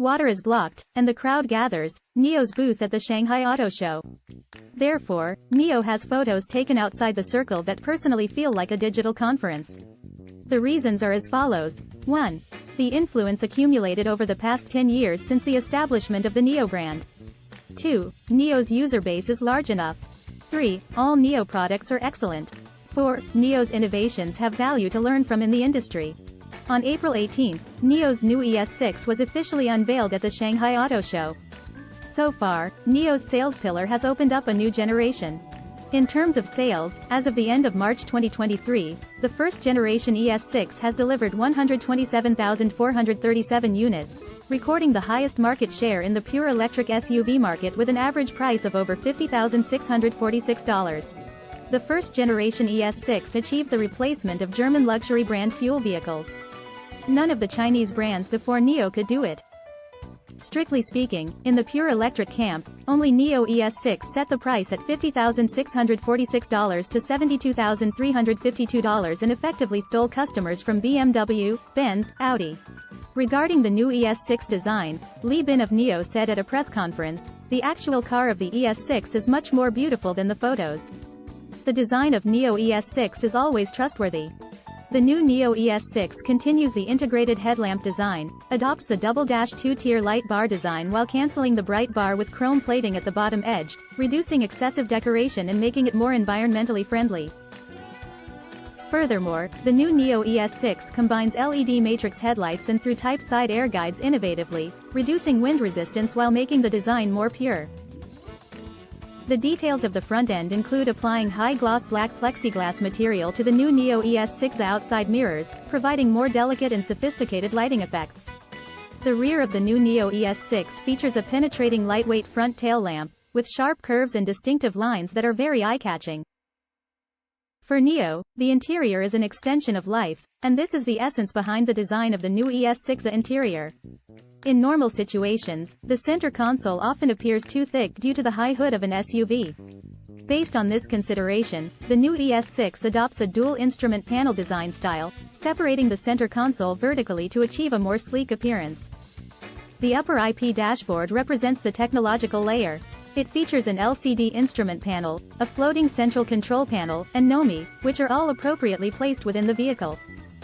water is blocked, and the crowd gathers, NIO's booth at the Shanghai Auto Show. Therefore, NIO has photos taken outside the circle that personally feel like a digital conference. The reasons are as follows. 1. The influence accumulated over the past 10 years since the establishment of the NIO brand. 2. NIO's user base is large enough. 3. All NIO products are excellent. 4. NIO's innovations have value to learn from in the industry. On April 18, NIO's new ES6 was officially unveiled at the Shanghai Auto Show. So far, NIO's sales pillar has opened up a new generation. In terms of sales, as of the end of March 2023, the first-generation ES6 has delivered 127,437 units, recording the highest market share in the pure electric SUV market with an average price of over $50,646. The first-generation ES6 achieved the replacement of German luxury brand fuel vehicles. None of the Chinese brands before NIO could do it. Strictly speaking, in the pure electric camp, only NIO ES6 set the price at $50,646 to $72,352 and effectively stole customers from BMW, Benz, Audi. Regarding the new ES6 design, Li Bin of NIO said at a press conference, "The actual car of the ES6 is much more beautiful than the photos. The design of NIO ES6 is always trustworthy." The new NIO ES6 continues the integrated headlamp design, adopts the double-2-tier light bar design while cancelling the bright bar with chrome plating at the bottom edge, reducing excessive decoration and making it more environmentally friendly. Furthermore, the new NIO ES6 combines LED matrix headlights and through-type side air guides innovatively, reducing wind resistance while making the design more pure. The details of the front end include applying high-gloss black plexiglass material to the new NIO ES6 outside mirrors, providing more delicate and sophisticated lighting effects. The rear of the new NIO ES6 features a penetrating lightweight front tail lamp, with sharp curves and distinctive lines that are very eye-catching. For NIO, the interior is an extension of life, and this is the essence behind the design of the new ES6 interior. In normal situations, the center console often appears too thick due to the high hood of an SUV. Based on this consideration, the new ES6 adopts a dual instrument panel design style, separating the center console vertically to achieve a more sleek appearance. The upper IP dashboard represents the technological layer. It features an LCD instrument panel, a floating central control panel, and NOMI, which are all appropriately placed within the vehicle.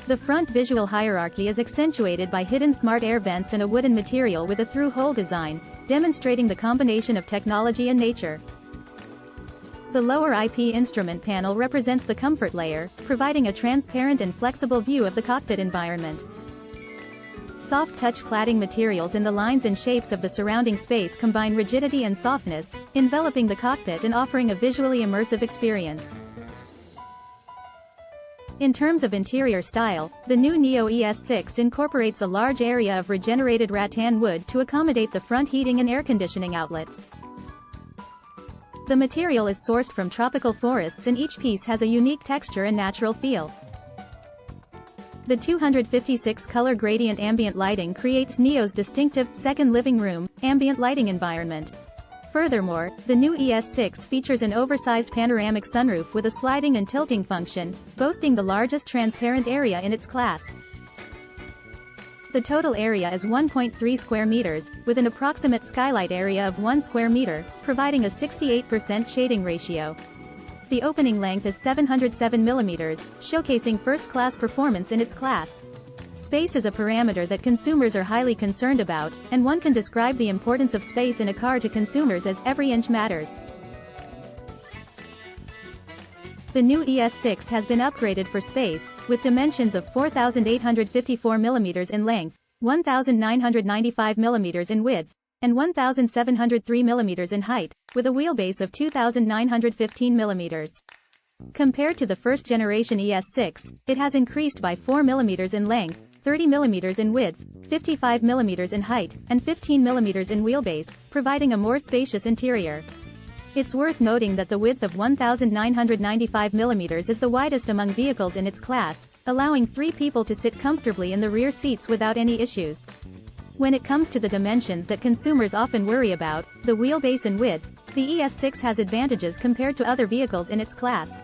The front visual hierarchy is accentuated by hidden smart air vents and a wooden material with a through-hole design, demonstrating the combination of technology and nature. The lower IP instrument panel represents the comfort layer, providing a transparent and flexible view of the cockpit environment. Soft touch cladding materials in the lines and shapes of the surrounding space combine rigidity and softness, enveloping the cockpit and offering a visually immersive experience. In terms of interior style, the new NIO ES6 incorporates a large area of regenerated rattan wood to accommodate the front heating and air conditioning outlets. The material is sourced from tropical forests and each piece has a unique texture and natural feel. The 256 color gradient ambient lighting creates NIO's distinctive second living room ambient lighting environment. Furthermore, the new ES6 features an oversized panoramic sunroof with a sliding and tilting function, boasting the largest transparent area in its class. The total area is 1.3 square meters, with an approximate skylight area of 1 square meter, providing a 68% shading ratio. The opening length is 707 millimeters, showcasing first-class performance in its class. Space is a parameter that consumers are highly concerned about, and one can describe the importance of space in a car to consumers as every inch matters. The new ES6 has been upgraded for space, with dimensions of 4,854 mm in length, 1,995 mm in width, and 1,703 mm in height, with a wheelbase of 2,915 mm. Compared to the first-generation ES6, it has increased by 4 mm in length, 30 mm in width, 55 mm in height, and 15 mm in wheelbase, providing a more spacious interior. It's worth noting that the width of 1,995 mm is the widest among vehicles in its class, allowing 3 people to sit comfortably in the rear seats without any issues. When it comes to the dimensions that consumers often worry about, the wheelbase and width, the ES6 has advantages compared to other vehicles in its class.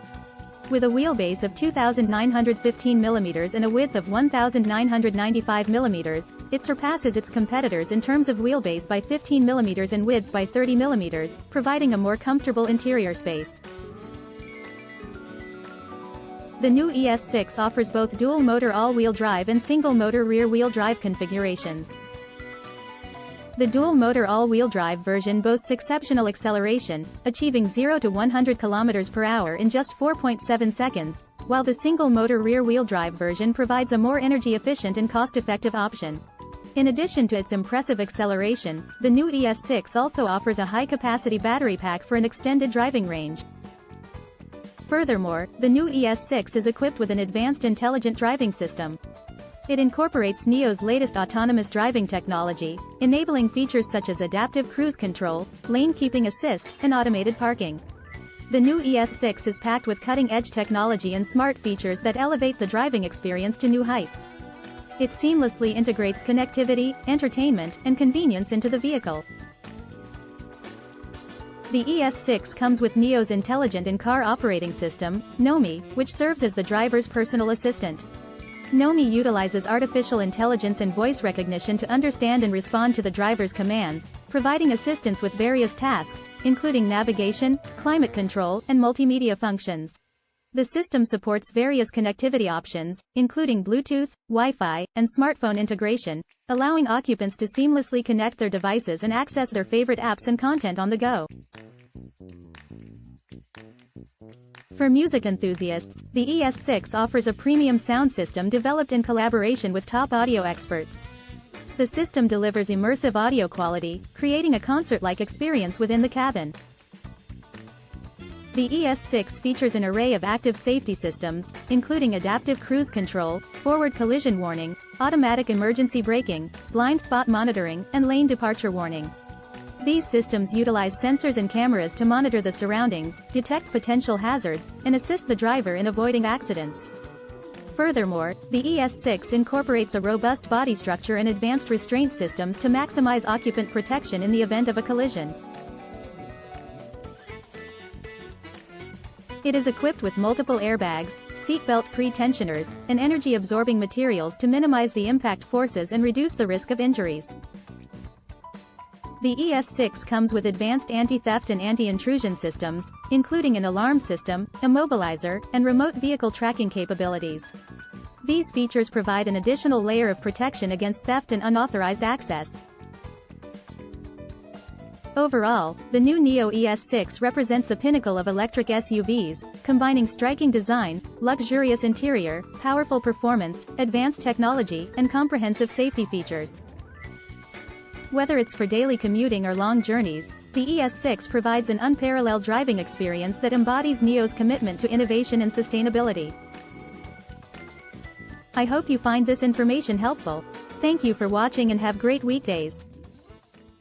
With a wheelbase of 2,915 mm and a width of 1,995 mm, it surpasses its competitors in terms of wheelbase by 15 mm and width by 30 mm, providing a more comfortable interior space. The new ES6 offers both dual-motor all-wheel drive and single-motor rear-wheel drive configurations. The dual-motor all-wheel drive version boasts exceptional acceleration, achieving 0 to 100 km per hour in just 4.7 seconds, while the single-motor rear-wheel drive version provides a more energy-efficient and cost-effective option. In addition to its impressive acceleration, the new ES6 also offers a high-capacity battery pack for an extended driving range. Furthermore, the new ES6 is equipped with an advanced intelligent driving system. It incorporates NIO's latest autonomous driving technology, enabling features such as adaptive cruise control, lane keeping assist, and automated parking. The new ES6 is packed with cutting-edge technology and smart features that elevate the driving experience to new heights. It seamlessly integrates connectivity, entertainment, and convenience into the vehicle. The ES6 comes with NIO's intelligent in-car operating system, NOMI, which serves as the driver's personal assistant. NOMI utilizes artificial intelligence and voice recognition to understand and respond to the driver's commands, providing assistance with various tasks, including navigation, climate control, and multimedia functions. The system supports various connectivity options, including Bluetooth, Wi-Fi, and smartphone integration, allowing occupants to seamlessly connect their devices and access their favorite apps and content on the go. For music enthusiasts, the ES6 offers a premium sound system developed in collaboration with top audio experts. The system delivers immersive audio quality, creating a concert-like experience within the cabin. The ES6 features an array of active safety systems, including adaptive cruise control, forward collision warning, automatic emergency braking, blind spot monitoring, and lane departure warning. These systems utilize sensors and cameras to monitor the surroundings, detect potential hazards, and assist the driver in avoiding accidents. Furthermore, the ES6 incorporates a robust body structure and advanced restraint systems to maximize occupant protection in the event of a collision. It is equipped with multiple airbags, seatbelt pre-tensioners, and energy-absorbing materials to minimize the impact forces and reduce the risk of injuries. The ES6 comes with advanced anti-theft and anti-intrusion systems, including an alarm system, immobilizer, and remote vehicle tracking capabilities. These features provide an additional layer of protection against theft and unauthorized access. Overall, the new NIO ES6 represents the pinnacle of electric SUVs, combining striking design, luxurious interior, powerful performance, advanced technology, and comprehensive safety features. Whether it's for daily commuting or long journeys, the ES6 provides an unparalleled driving experience that embodies NIO's commitment to innovation and sustainability. I hope you find this information helpful. Thank you for watching and have great weekdays.